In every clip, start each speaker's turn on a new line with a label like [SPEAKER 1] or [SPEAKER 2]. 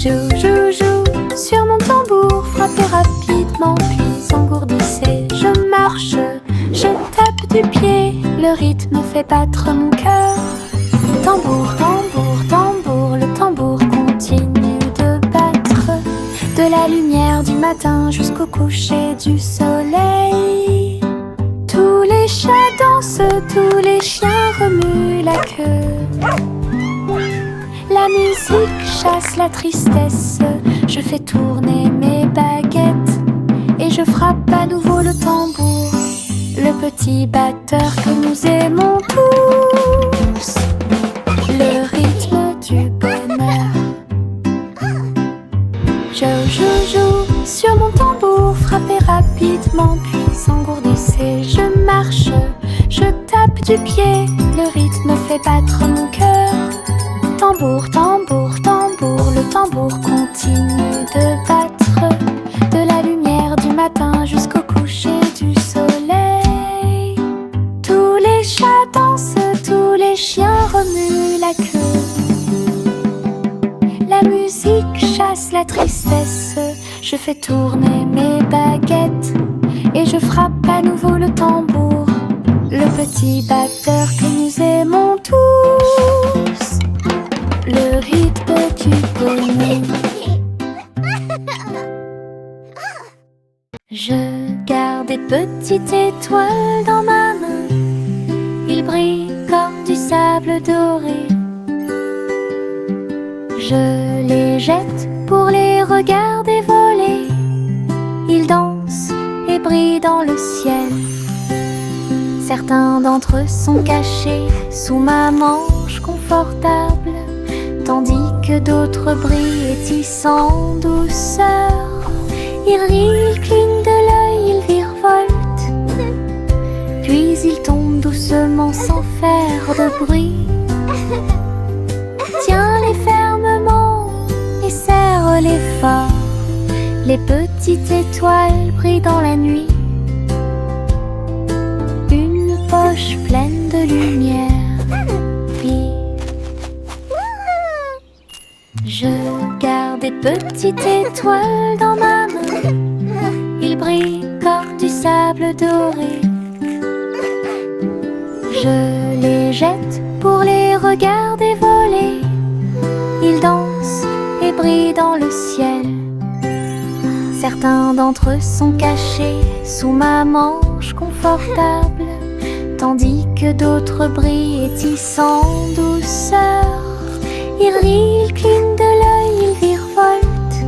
[SPEAKER 1] Joue, joue, joue sur mon tambour, frappez rapidement puis engourdissez. Je marche, je tape du pied, le rythme fait battre mon cœur. Tambour, tambour, tambour, le tambour continue de battre. De la lumière du matin jusqu'au coucher du soleil. Tous les chats dansent, tous les chiens remuent la queue. La musique chasse la tristesse, je fais tourner mes baguettes et je frappe à nouveau le tambour, le petit batteur que nous aimons tous. Le rythme du bonheur. Je joue sur mon tambour, frappez rapidement puis engourdissez. Je marche, je tape du pied, le rythme fait battre mon cœur. Tambour, tambour, tambour, le tambour continue de battre. De la lumière du matin jusqu'au coucher du soleil. Tous les chats dansent, tous les chiens remuent la queue. La musique chasse la tristesse, je fais tourner mes baguettes et je frappe à nouveau le tambour, le petit batteur que nous aimons tous. Le rythme du bonheur. Je garde des petites étoiles dans ma main, ils brillent comme du sable doré. Je les jette pour les regarder voler, ils dansent et brillent dans le ciel. Certains d'entre eux sont cachés sous ma manche confortable, tandis que d'autres brillent et tissent en douceur. Ils rient, ils clignent de l'œil, ils virevoltent, puis ils tombent doucement sans faire de bruit. Tiens-les fermement et serre-les fort, les petites étoiles brillent dans la nuit. Une poche pleine de lumière. Je garde des petites étoiles dans ma main, ils brillent comme du sable doré. Je les jette pour les regarder voler, ils dansent et brillent dans le ciel. Certains d'entre eux sont cachés sous ma manche confortable, tandis que d'autres brillent et tissent en douceur. Ils rient, ils clignent de l'œil, ils virevoltent,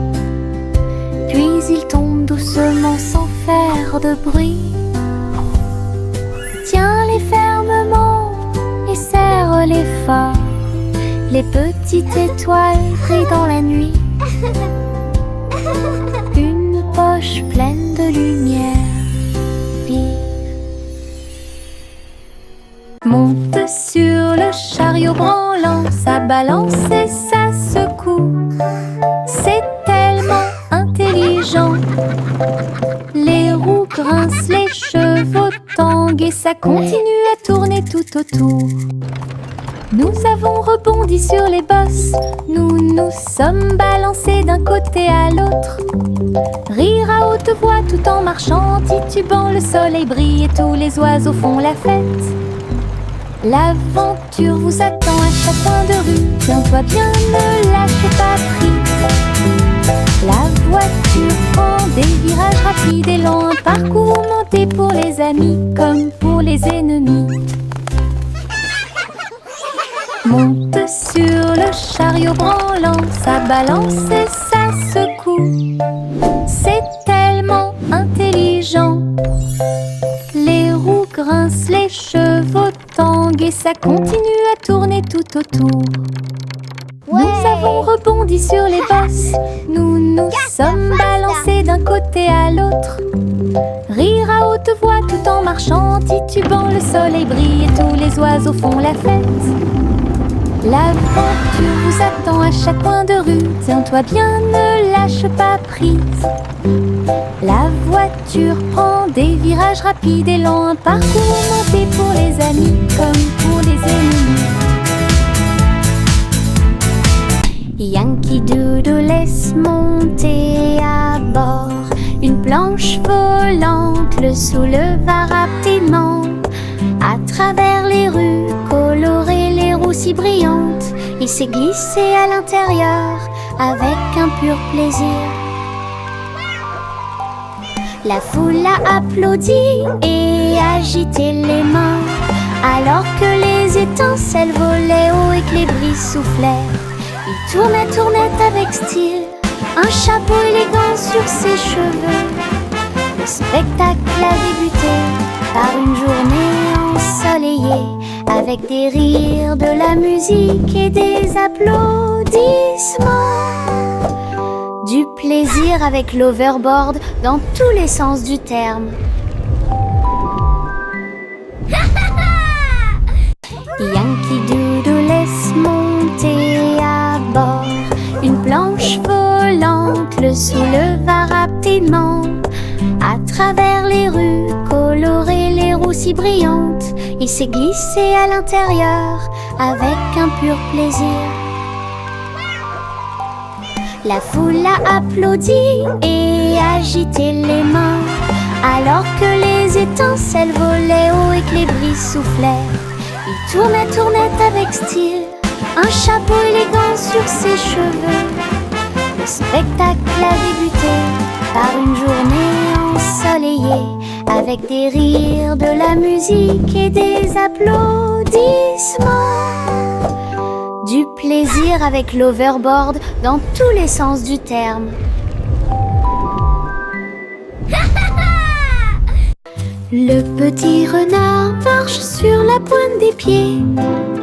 [SPEAKER 1] puis ils tombent doucement sans faire de bruit. Tiens-les fermement et serre-les fort, les petites étoiles brillent dans la nuit. Une poche pleine de lumière vive. Monte sur le chariot branlant, ça balance et ça secoue. C'est tellement intelligent. Les roues grincent, les chevaux tanguent et ça continue à tourner tout autour. Nous avons rebondi sur les bosses, nous nous sommes balancés d'un côté à l'autre. Rire à haute voix tout en marchant, titubant, le soleil brille et tous les oiseaux font la fête. L'aventure vous attend à chaque coin de rue, tiens-toi bien, ne lâche pas prise. La voiture prend des virages rapides et longs, un parcours monté pour les amis comme pour les ennemis. Monte sur le chariot branlant, ça balance et ça secoue. C'est tellement intelligent. Les roues grincent, les chevaux tanguent et ça continue à tourner tout autour. Ouais. Nous avons rebondi sur les bosses, nous nous sommes balancés d'un côté à l'autre. Rire à haute voix tout en marchant, titubant, le soleil brille et tous les oiseaux font la fête. L'aventure vous attend à chaque coin de rue, tiens-toi bien, ne lâche pas prise. La voiture prend des virages rapides et longs, un parcours monté pour les amis comme pour les ennemis. Yankee Doodle laisse monter à bord une planche volante, le souleva rapidement. À travers les rues colorées, les roues si brillantes, il s'est glissé à l'intérieur avec un pur plaisir. La foule a applaudi et agité les mains, alors que les étincelles volaient haut et que les brises soufflaient. Il tournait avec style, un chapeau élégant sur ses cheveux. Le spectacle a débuté par une journée ensoleillée, avec des rires, de la musique et des applaudissements. Du plaisir avec l'overboard dans tous les sens du terme. Yankee Doodle laisse monter à bord une planche volante, le souleva rapidement. À travers les rues colorées, les roues si brillantes, il s'est glissé à l'intérieur avec un pur plaisir. La foule a applaudi et agité les mains, alors que les étincelles volaient haut et que les brises soufflaient. Il tournait avec style, un chapeau élégant sur ses cheveux. Le spectacle a débuté par une journée ensoleillée, avec des rires, de la musique et des applaudissements. Du plaisir avec l'overboard dans tous les sens du terme. Le petit renard marche sur la pointe des pieds,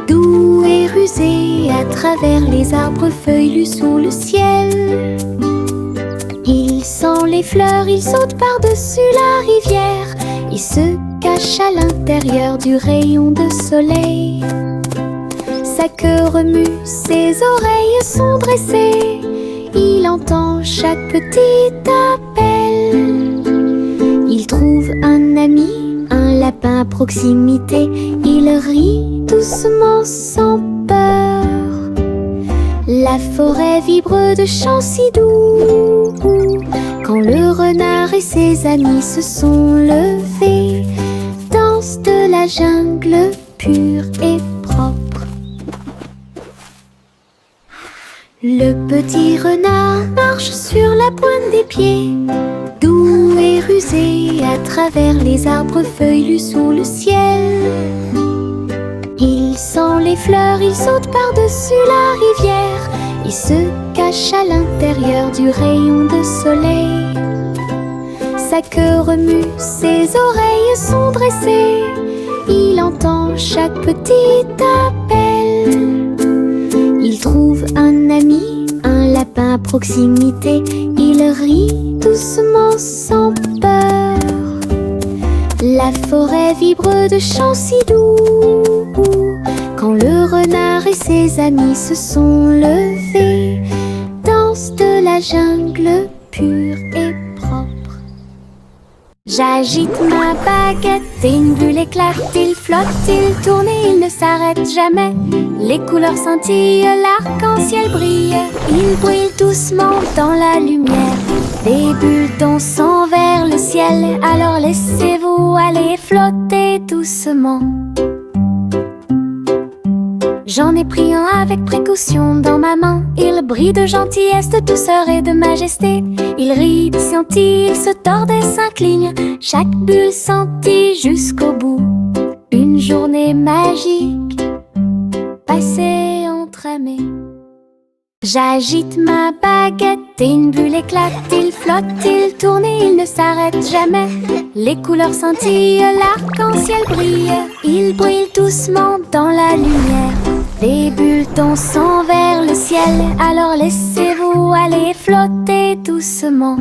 [SPEAKER 1] doux et rusé à travers les arbres feuillus sous le ciel. Il sent les fleurs, il saute par-dessus la rivière, il se cache à l'intérieur du rayon de soleil. Sa queue remue, ses oreilles sont dressées, il entend chaque petit appel. Il trouve un ami, un lapin à proximité, il rit doucement sans peur. La forêt vibre de chants si doux, quand le renard et ses amis se sont levés, danse de la jungle pure et propre. Le petit renard marche sur la pointe des pieds, doux et rusé à travers les arbres feuillus sous le ciel. Il sent les fleurs, il saute par-dessus la rivière, il se cache à l'intérieur du rayon de soleil. Sa queue remue, ses oreilles sont dressées, il entend chaque petit appel. Il trouve un ami, un lapin à proximité, il rit doucement sans peur. La forêt vibre de chants si doux, quand le renard et ses amis se sont levés, danse de la jungle pure et propre. J'agite ma baguette et une bulle éclate, il flotte, il tourne et il ne s'arrête jamais. Les couleurs scintillent, l'arc-en-ciel brille, il brille doucement dans la lumière. Des bulles dansent vers le ciel, alors laissez-vous aller flotter doucement. J'en ai pris un avec précaution dans ma main. Il brille de gentillesse, de douceur et de majesté. Il rit, scintille, il se tord et s'incline, chaque bulle sentie jusqu'au bout. Une journée magique passée entre amis. J'agite ma baguette et une bulle éclate, il flotte, il tourne et il ne s'arrête jamais. Les couleurs scintillent, l'arc-en-ciel brille, il brille doucement dans la lumière. Les bulles dansent vers le ciel, alors laissez-vous aller flotter doucement.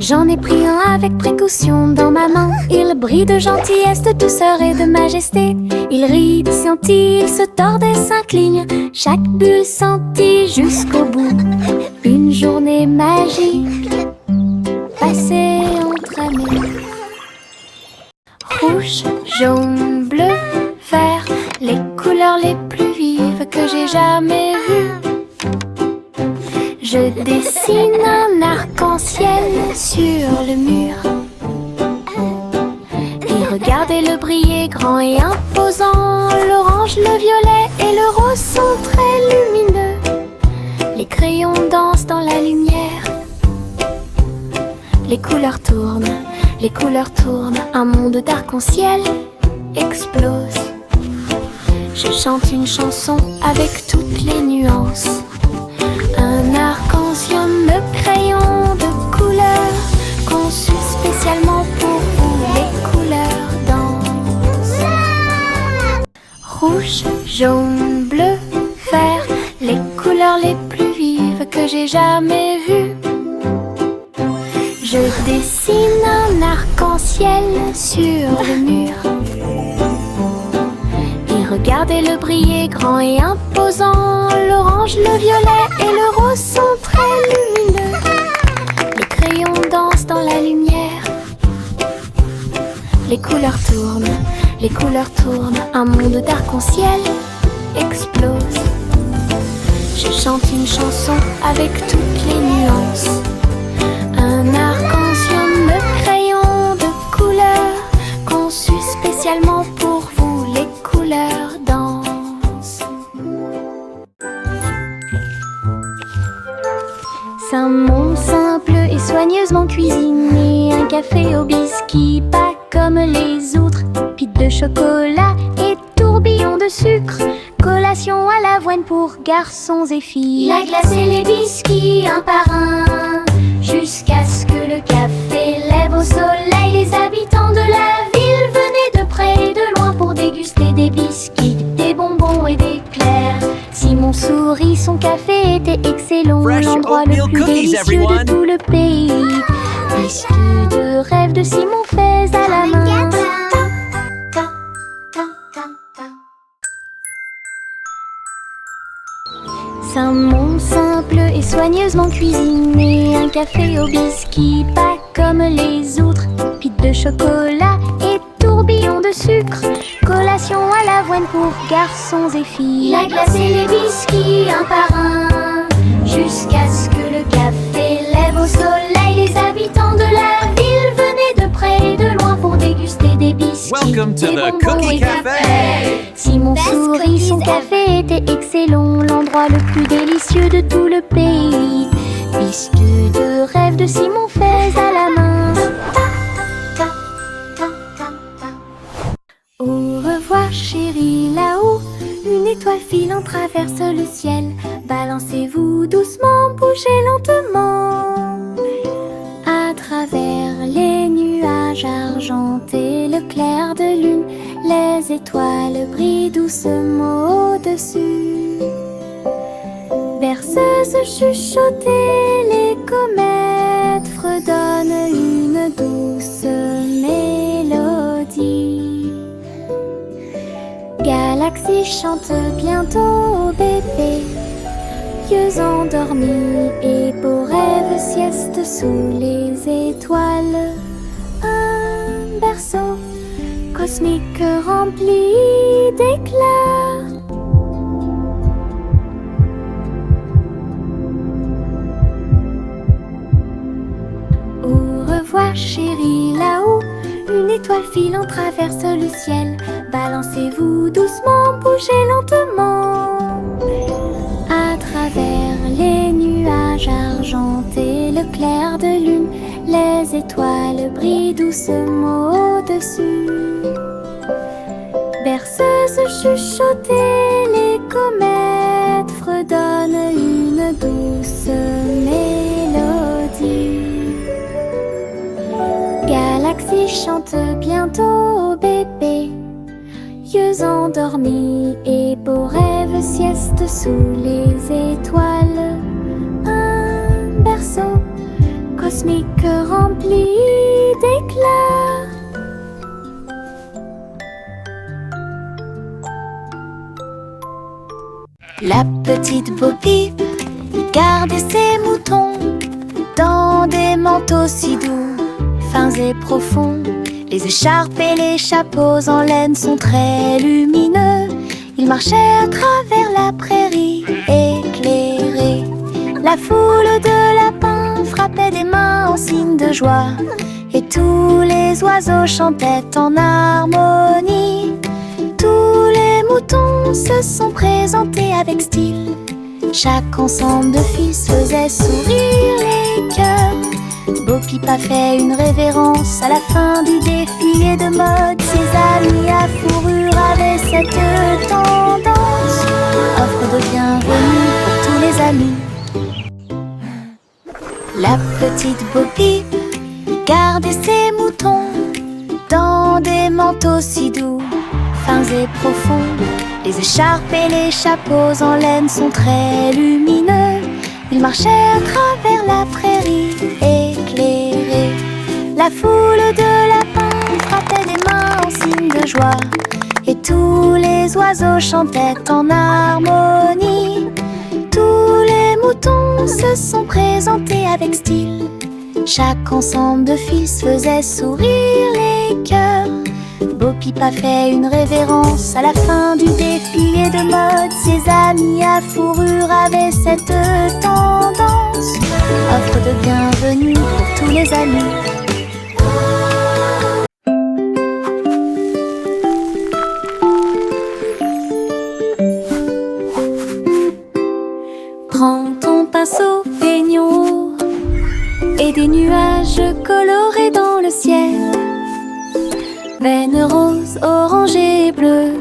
[SPEAKER 1] J'en ai pris un avec précaution dans ma main. Il brille de gentillesse, de douceur et de majesté. Il rit, scintille, il se tord et s'incline, chaque bulle sentie jusqu'au bout. Une journée magique passée entre amis. Rouge, jaune, bleu, vert, les couleurs les plus vives que que j'ai jamais vu. Je dessine un arc-en-ciel sur le mur. Et regardez-le briller grand et imposant. L'orange, le violet et le rose sont très lumineux. Les crayons dansent dans la lumière. Les couleurs tournent, un monde d'arc-en-ciel explose. Je chante une chanson avec toutes les nuances. Un arc-en-ciel de crayons de couleur conçu spécialement pour vous. Les couleurs dansent. Rouge, jaune, bleu, vert, les couleurs les plus vives que j'ai jamais vues. Je dessine un arc-en-ciel sur le mur. Et regardez-le briller grand et imposant. L'orange, le violet et le rose sont très lumineux. Les crayons dansent dans la lumière. Les couleurs tournent, un monde d'arc-en-ciel explose. Je chante une chanson avec toutes les nuances. Un arc-en-ciel de crayons de couleur conçu spécialement pour vous. Les couleurs dansent. C'est un monde simple et soigneusement cuisiné. Un café au biscuit, pas comme les autres. Pite de chocolat et tourbillon de sucre. Collation à l'avoine pour garçons et filles. La glace et les biscuits un par un, jusqu'à ce que le café lève au soleil. Les habitants de la ville venaient de près et de loin pour déguster des biscuits, des bonbons et des éclairs. Simon sourit, son café était excellent. L'endroit le plus délicieux de tout le pays. Biscuits de rêve de Simon faits à la main. C'est un monde simple et soigneusement cuisiné. Un café au biscuit, pas comme les autres. Pite de chocolat et tourbillon de sucre. Collation à l'avoine pour garçons et filles. La glace et les biscuits un par un, jusqu'à ce que le café lève au soleil. Les habitants de la ville venaient de près et de loin pour déguster des biscuits.
[SPEAKER 2] Welcome to the Cookie Cafe.
[SPEAKER 1] Simon sourit, son café était excellent. L'endroit le plus délicieux de tout le pays. Biscuits de rêve de Simon faits à la main. Au revoir chérie, là-haut une étoile filant traverse le ciel. Balancez-vous doucement, bougez lentement. À travers les nuages argentés, le clair de lune, les étoiles brillent doucement au-dessus. Berceuse chuchotée, les comètes fredonnent une douce mélodie. Galaxie chante bientôt au bébé. Yeux endormis et beaux rêves, sieste sous les étoiles. Un berceau cosmique rempli d'éclats. Au revoir chérie, là-haut une étoile filant traverse le ciel. Balancez-vous doucement, bougez lentement. À travers les nuages argentés, le clair de lune, les étoiles brillent doucement au-dessus. Berceuse chuchotée, les comètes fredonnent une douce mélodie. Galaxie chante bientôt au bébé. Yeux endormis et beaux rêves, sieste sous les étoiles. Un berceau cosmique rempli d'éclats. La petite Bobby gardait ses moutons dans des manteaux si doux, fins et profonds. Les écharpes et les chapeaux en laine sont très lumineux. Il marchait à travers la prairie éclairée. La foule de lapins frappait des mains en signe de joie, et tous les oiseaux chantaient en harmonie. Tous les moutons se sont présentés avec style. Chaque ensemble de fils faisait sourire les cœurs. Bo Peep a fait une révérence à la fin du défilé de mode. Ses amis à fourrure avaient cette tendance. Offre de bienvenue pour tous les amis. La petite Bo Peep gardait ses moutons dans des manteaux si doux, fins et profonds. Les écharpes et les chapeaux en laine sont très lumineux. Ils marchaient à travers la prairie éclairée. La foule de lapins frappait des mains en signe de joie, et tous les oiseaux chantaient en harmonie. Tous les moutons se sont présentés avec style. Chaque ensemble de fils faisait sourire les cœurs. Bo Peep a fait une révérence à la fin du défilé de mode. Ses amis à fourrure avaient cette tendance. Offre de bienvenue pour tous les amis. Prends ton pinceau, peignons et des nuages colorés dans le ciel. Veines roses, orangées et bleues.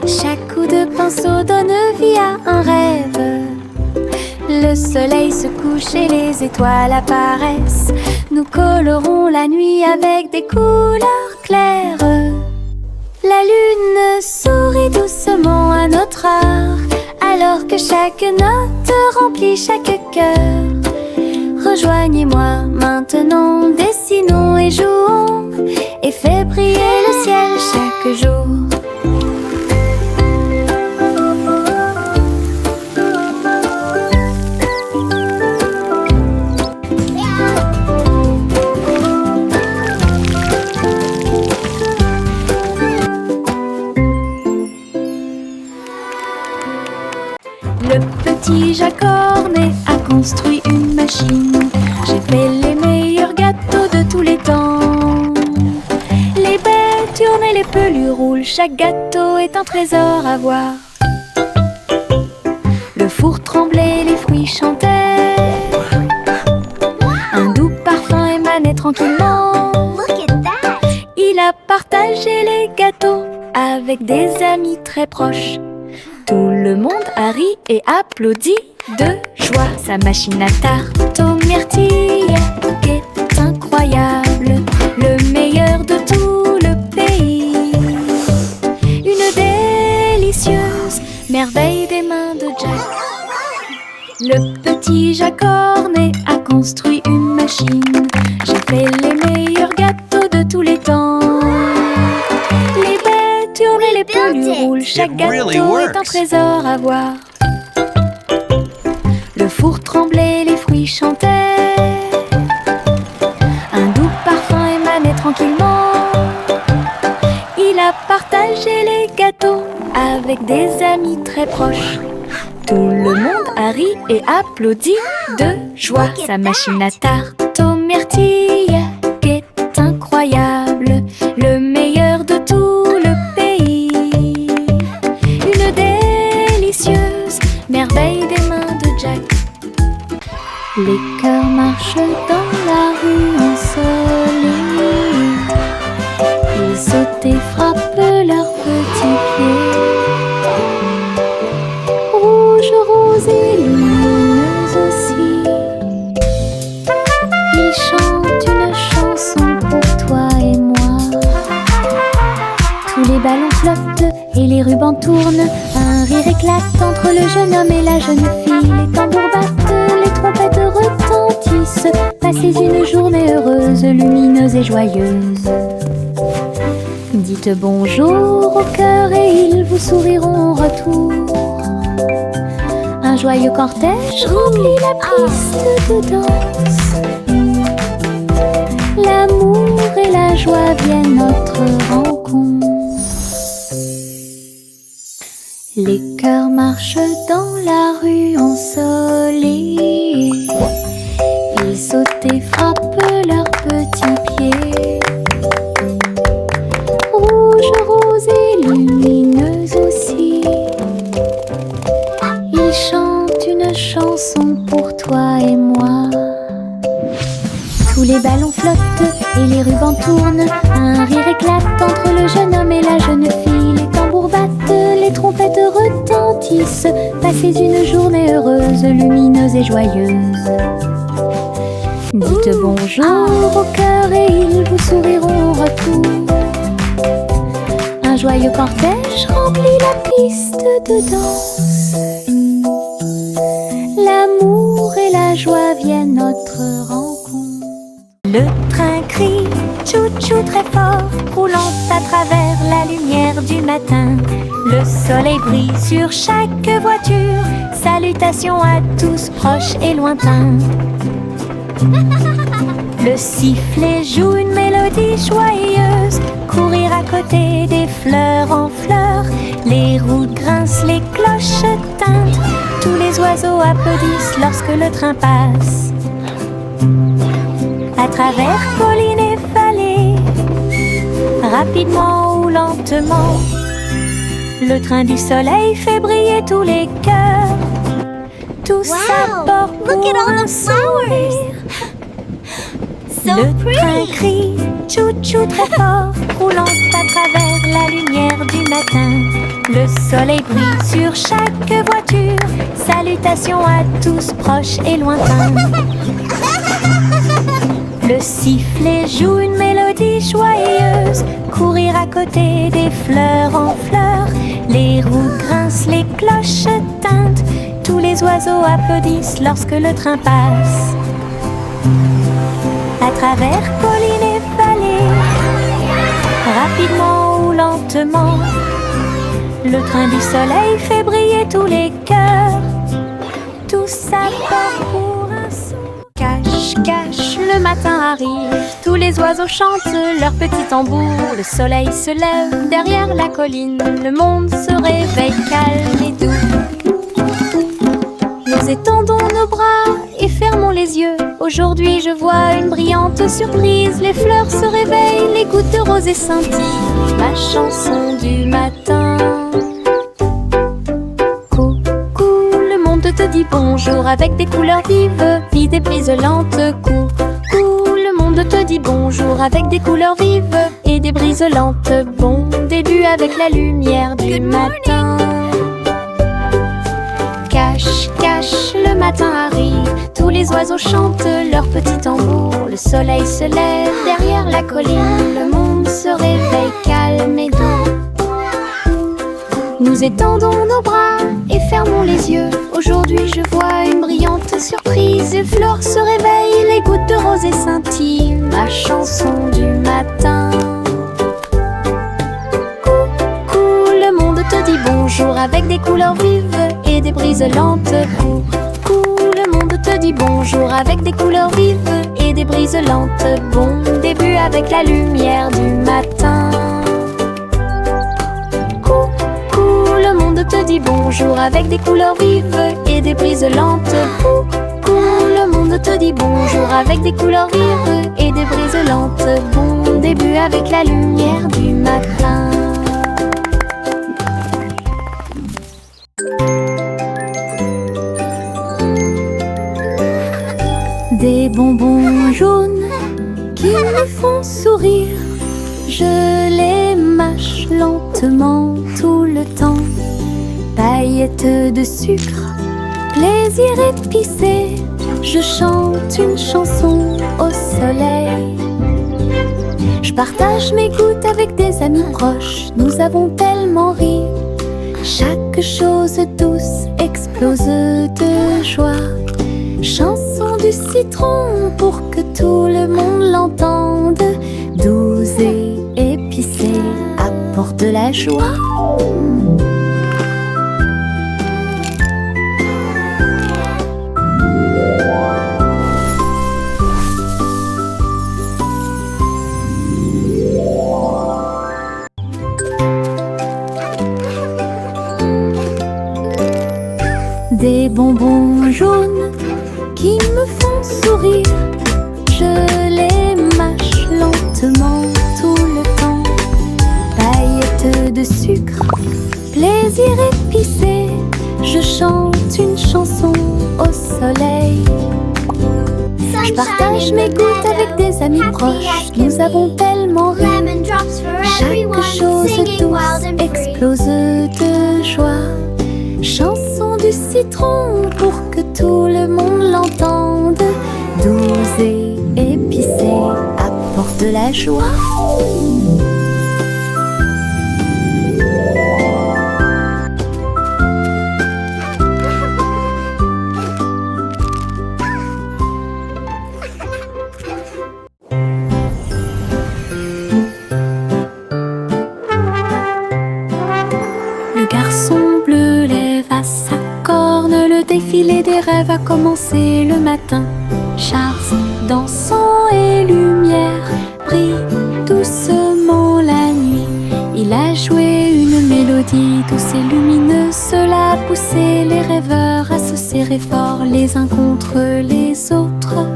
[SPEAKER 1] Chaque coup de pinceau donne vie à un rêve. Le soleil se couche et les étoiles apparaissent. Nous colorons la nuit avec des couleurs claires. La lune sourit doucement à notre art, alors que chaque note remplit chaque cœur. Rejoignez-moi maintenant, dessinons et jouons, et fais briller le ciel chaque jour. Le petit Jacques Cornet a construit une machine. J'ai fait les meilleurs gâteaux de tous les temps. Les baies tournent et les pelures roulent. Chaque gâteau est un trésor à voir. Le four tremblait, les fruits chantaient. Un doux parfum émanait tranquillement. Il a partagé les gâteaux avec des amis très proches. Tout le monde a ri et applaudi de joie. Sa machine à tarte aux myrtilles est incroyable, le meilleur de tout le pays. Une délicieuse merveille des mains de Jack. Le petit Jacques Cornet a construit une machine. J'ai fait les meilleurs gâteaux de tous les temps. Les baies tournent et les pelures roulent. Chaque gâteau est un trésor à voir. Le four tremblait, les fruits chantaient. Un doux parfum émanait tranquillement. Il a partagé les gâteaux avec des amis très proches. Tout le monde a ri et applaudi de joie. Sa machine à tarte aux myrtilles est incroyable, le meilleur de tout le pays. Une délicieuse merveille des mains de Jack. Les cœurs marchent dans la rue ensoleillée. Ils sautent et frappent leurs petits pieds. Rouge, rose et lumineuse aussi. Ils chantent une chanson pour toi et moi. Tous les ballons flottent et les rubans tournent. Un rire éclate entre le jeune homme et la jeune fille. Les tambours battent, les trompettes retentissent. Passez une journée heureuse, lumineuse et joyeuse. Dites bonjour au cœur et ils vous souriront en retour. Un joyeux cortège remplit la piste de danse. L'amour et la joie viennent notre rencontre. Les cœurs marchent dans la rue ensoleillée. Ils sautent et frappent leurs petits pieds. Rouge, rose et lumineuse aussi. Ils chantent une chanson pour toi et moi. Tous les ballons flottent et les rubans tournent. Un rire éclate entre le jeune homme et la jeune fille. Les tambours battent, les trompettes retentissent. Passez une journée heureuse, lumineuse et joyeuse. Dites bonjour au cœur et ils vous souriront en retour. Un joyeux cortège remplit la piste de danse. L'amour et la joie viennent notre rencontre. Le train crie tchou-tchou très fort, roulant à travers la lumière du matin. Le soleil brille sur chaque voiture. Salutations à tous proches et lointains. Le sifflet joue une mélodie joyeuse. Courir à côté des fleurs en fleurs. Les roues grincent, les cloches tintent. Tous les oiseaux applaudissent lorsque le train passe. À travers collines et vallées, rapidement ou lentement, le train du soleil fait briller tous les cœurs. Tous à bord pour un sourire. Le train crie tchou-tchou très fort, roulant à travers la lumière du matin. Le soleil brille sur chaque voiture. Salutations à tous proches et lointains. Le sifflet joue une mélodie joyeuse. Courir à côté des fleurs en fleurs. Les roues grincent, les cloches tintent. Tous les oiseaux applaudissent lorsque le train passe. À travers collines et vallées, rapidement ou lentement, le train du soleil fait briller tous les cœurs. Tous à bord pour un saut. Cache, cache, le matin arrive. Tous les oiseaux chantent leur petit tambour. Le soleil se lève derrière la colline. Le monde se réveille calme et doux. Nous étendons nos bras et fermons les yeux. Aujourd'hui je vois une brillante surprise. Les fleurs se réveillent, les gouttes de rosée scintillent. Ma chanson du matin. Coucou, le monde te dit bonjour avec des couleurs vives, puis des brises lentes. Coucou, le monde te dit bonjour avec des couleurs vives et des brises lentes. Bon début avec la lumière du matin. Cache, cache, le matin arrive. Tous les oiseaux chantent leur petit tambour. Le soleil se lève derrière la colline. Le monde se réveille calme et doux. Nous étendons nos bras et fermons les yeux. Aujourd'hui je vois une brillante surprise. Les fleurs se réveillent, les gouttes de rosée scintillent. Ma chanson du matin. Coucou, le monde te dit bonjour avec des couleurs vives et des brises lentes. Coucou, le monde te dit bonjour avec des couleurs vives et des brises lentes. Bon début avec la lumière du matin. Coucou, le monde te dit bonjour avec des couleurs vives et des brises lentes. Coucou, le monde te dit bonjour avec des couleurs vives et des brises lentes. Bon début avec la lumière du matin. Des bonbons jaunes qui me font sourire. Je les mâche lentement tout le temps. Paillettes de sucre, plaisir épicé. Je chante une chanson au soleil. Je partage mes gouttes avec des amis proches. Nous avons tellement ri. Chaque chose douce explose de joie. Chanson du citron pour que tout le monde l'entende. Douce et épicée, apporte de la joie. des bonbons jaunes qui me font sourire. Je les mâche lentement tout le temps. Paillettes de sucre, plaisir épicé. Je chante une chanson au soleil. Je partage mes gouttes avec des amis proches. Nous avons tellement ri. Chaque chose douce explose de joie. Chanson du citron pour que tout le monde l'entende. Douce et épicée, apporte de la joie. Le garçon bleu lève à sa corne. Le défilé des rêves a commencé le matin. Charles, dansant et lumière, brille doucement la nuit. Il a joué une mélodie douce et lumineuse. Cela a poussé les rêveurs à se serrer fort les uns contre les autres.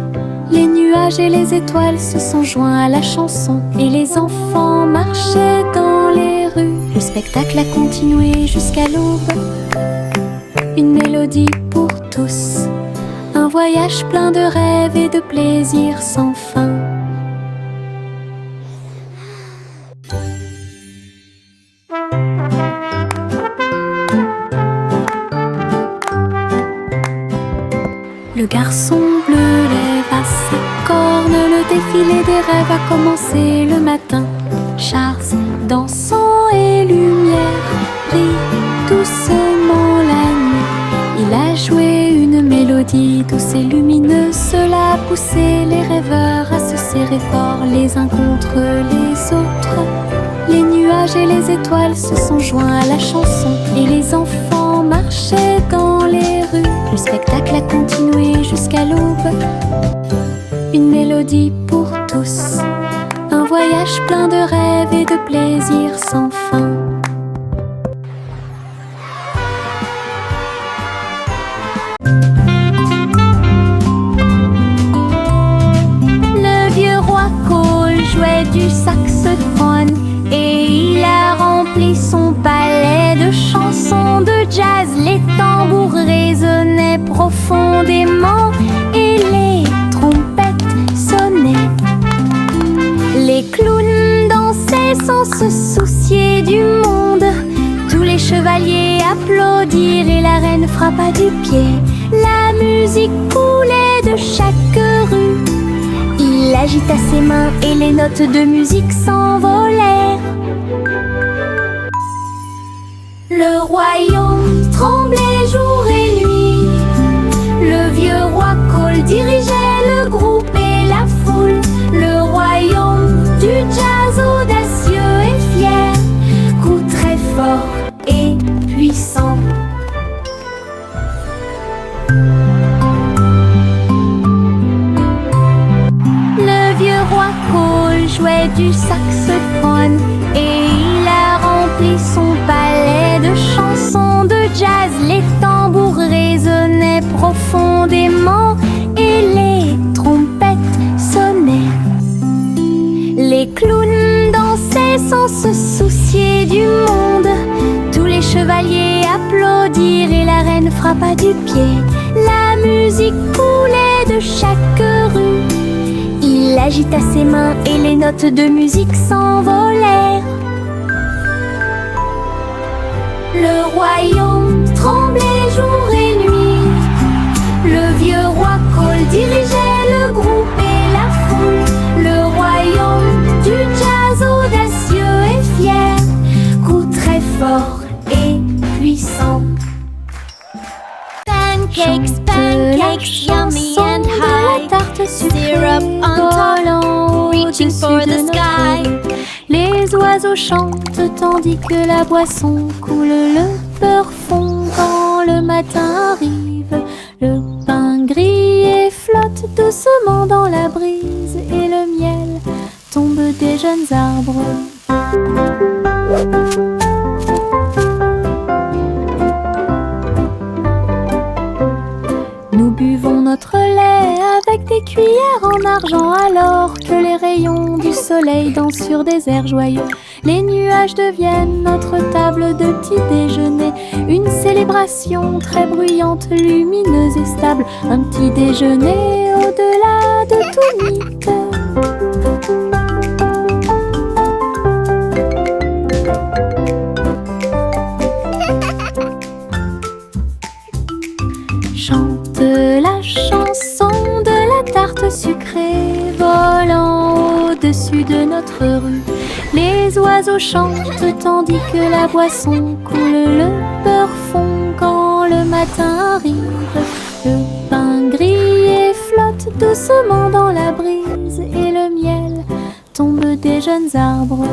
[SPEAKER 1] Les nuages et les étoiles se sont joints à la chanson et les enfants marchaient dans les rues. Le spectacle a continué jusqu'à l'aube. Une mélodie pour tous, un voyage plein de rêves et de plaisirs sans fin. Le garçon bleu lève à sa corne. Le défilé des rêves a commencé le matin. Charles, dansant et lumière, brille doucement la nuit. Il a joué une mélodie douce et lumineuse. Cela a poussé les rêveurs à se serrer fort les uns contre les autres. Les nuages et les étoiles se sont joints à la chanson et les enfants marchaient dans les rues. Le spectacle a continué jusqu'à l'aube. Une mélodie pour tous, un voyage plein de rêves et de plaisirs sans fin. Le vieux roi Cole jouait du saxophone et il a rempli son palais de chansons de jazz. Les tambours résonnaient profondément et les trompettes sonnaient. Les clowns dansaient sans se soucier du monde. Tous les chevaliers applaudirent et la reine frappa du pied. La musique coulait de chaque rue. Il agita ses mains et les notes de musique s'envolèrent. Le royaume tremblait jour et nuit. Le vieux roi Cole dirigeait le groupe et la foule. Le royaume du jazz audacieux et fier, coup très fort et puissant. Le vieux roi Cole jouait du saxophone et il a rempli son palais de chansons de jazz. Les tambours résonnaient profondément et les trompettes sonnaient. Les clowns dansaient sans se soucier du monde. Tous les chevaliers applaudirent et la reine frappa du pied. La musique coulait de chaque rue. Il agita ses mains et les notes de musique s'envolèrent. Le royaume tremblait jour et nuit. Le vieux roi Cole dirigeait le groupe et la foule. Le royaume du jazz audacieux et fier, coup très fort et puissant.
[SPEAKER 3] Pancakes, pancakes, yummy and high. Syrup on top, reaching for the sky.
[SPEAKER 1] Les oiseaux chantent tandis que la boisson coule. Le beurre fond quand le matin arrive. Le pain grillé flotte doucement dans la brise et le miel tombe des jeunes arbres. argent alors que les rayons du soleil dansent sur des airs joyeux. Les nuages deviennent notre table de petit déjeuner, une célébration très bruyante, lumineuse et stable, un petit déjeuner au-delà de tout mythe. Chante la chanson de la tarte sucrée volant au-dessus de notre rue. Les oiseaux chantent tandis que la boisson coule, le beurre fond quand le matin arrive. Le pain grillé flotte doucement dans la brise et le miel tombe des jeunes arbres.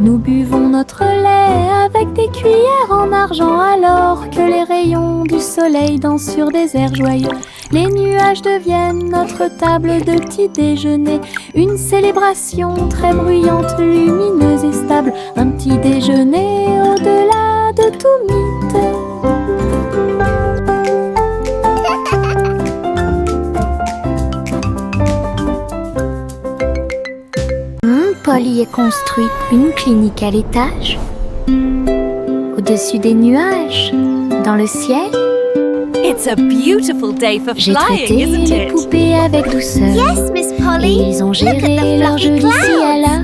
[SPEAKER 1] Nous buvons notre lait avec des cuillères en argent alors que les rayons du soleil dansent sur des airs joyeux. Les nuages deviennent notre table de petit déjeuner, une célébration très bruyante, lumineuse et stable, un petit déjeuner au-delà de tout mythe. Polly a construit une clinique à l'étage, au-dessus des nuages, dans le ciel.
[SPEAKER 2] It's a beautiful day for
[SPEAKER 1] J'ai
[SPEAKER 2] flying,
[SPEAKER 1] traité
[SPEAKER 2] isn't
[SPEAKER 1] les
[SPEAKER 2] it?
[SPEAKER 1] poupées avec douceur.
[SPEAKER 3] Yes, Miss
[SPEAKER 1] Et
[SPEAKER 3] Polly.
[SPEAKER 1] ils ont
[SPEAKER 3] Look at
[SPEAKER 1] géré
[SPEAKER 3] the
[SPEAKER 1] leur jeu
[SPEAKER 3] fluffy
[SPEAKER 1] d'ici à là.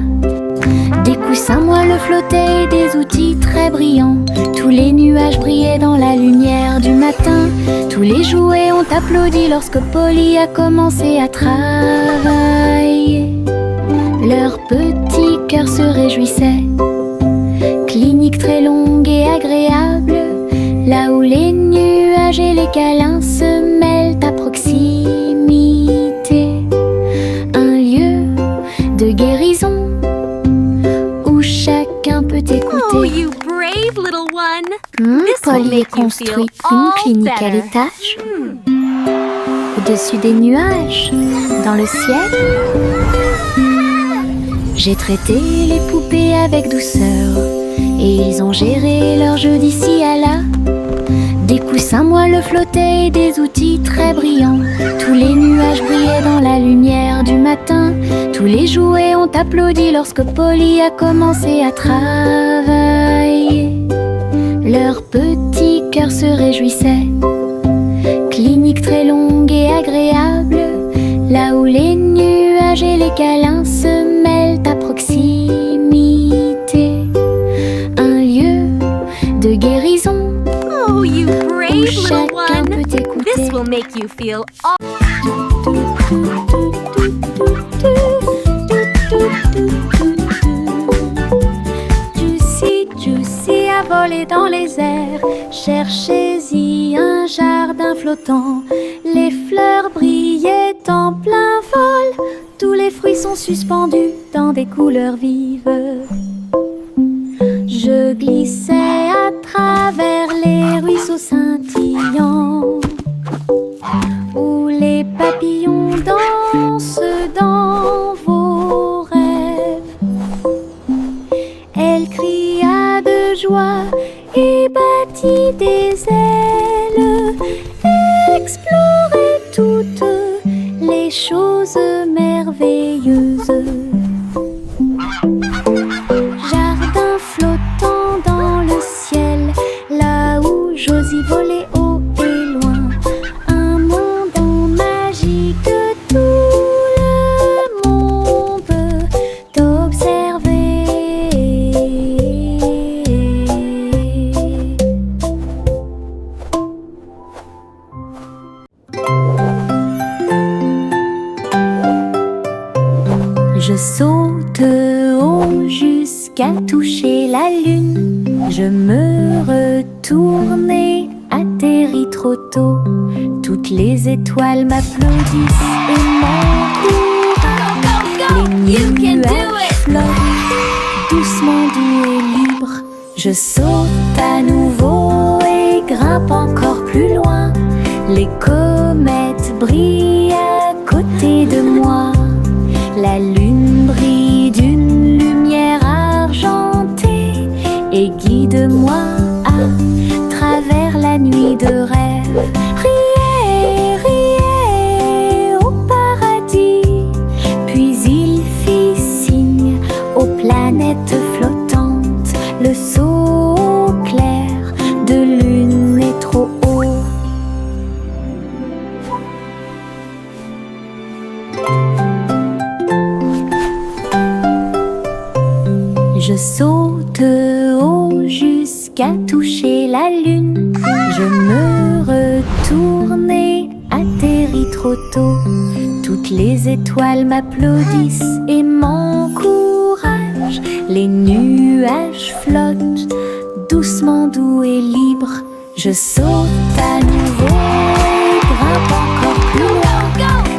[SPEAKER 1] Des coussins moelleux flottaient, des outils très brillants. Tous les nuages brillaient dans la lumière du matin. Tous les jouets ont applaudi lorsque Polly a commencé à travailler. Leur petit cœur se réjouissait. Clinique très longue et agréable, là où les nuages et les câlins se mêlent à proximité. Un lieu de guérison où chacun peut écouter.
[SPEAKER 2] Oh, you brave little one. This will
[SPEAKER 1] Polly a
[SPEAKER 2] make you
[SPEAKER 1] construit
[SPEAKER 2] feel
[SPEAKER 1] une
[SPEAKER 2] all
[SPEAKER 1] clinique à
[SPEAKER 2] better.
[SPEAKER 1] l'étage, au-dessus des nuages, dans le ciel. J'ai traité les poupées avec douceur et ils ont géré leur jeu d'ici à là. Des coussins moelleux flottaient et des outils très brillants. Tous les nuages brillaient dans la lumière du matin. Tous les jouets ont applaudi lorsque Polly a commencé à travailler. Leur petit cœur se réjouissait. Clinique très longue et agréable, là où les nuages et les câlins se mêlent à proximité. Un lieu de guérison
[SPEAKER 2] Oh, you brave
[SPEAKER 1] où
[SPEAKER 2] little
[SPEAKER 1] chacun
[SPEAKER 2] one.
[SPEAKER 1] peut écouter.
[SPEAKER 2] This will make you feel all
[SPEAKER 1] Juicy, Juicy a volé dans les airs. Cherchez-y un jardin flottant. Les fleurs brillaient en plein vol. Tous les fruits sont suspendus dans des couleurs vives. Je glissais à travers les ruisseaux scintillants où les papillons dansent dans vos rêves. Elle cria de joie et battit des ailes, explorait toutes les choses merveilleuses. Jardin flottant dans le ciel, là où Josie volait haut et loin. Un monde magique, tout le monde t'observait. Je saute haut jusqu'à toucher la lune. Je me retourne et atterris trop tôt. Toutes les étoiles m'applaudissent et m'encouragent. Les nuages flottent doucement, doux et libres. Je saute à nouveau et grimpe encore plus loin. Les comètes brillent à côté de moi. La lune brille d'une lumière argentée et guide-moi à Je saute haut jusqu'à toucher la lune. Je me retourne et atterris trop tôt. Toutes les étoiles m'applaudissent et m'encouragent. Les nuages flottent doucement, doux et libres. Je saute à nouveau et grimpe encore plus loin.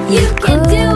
[SPEAKER 3] You can do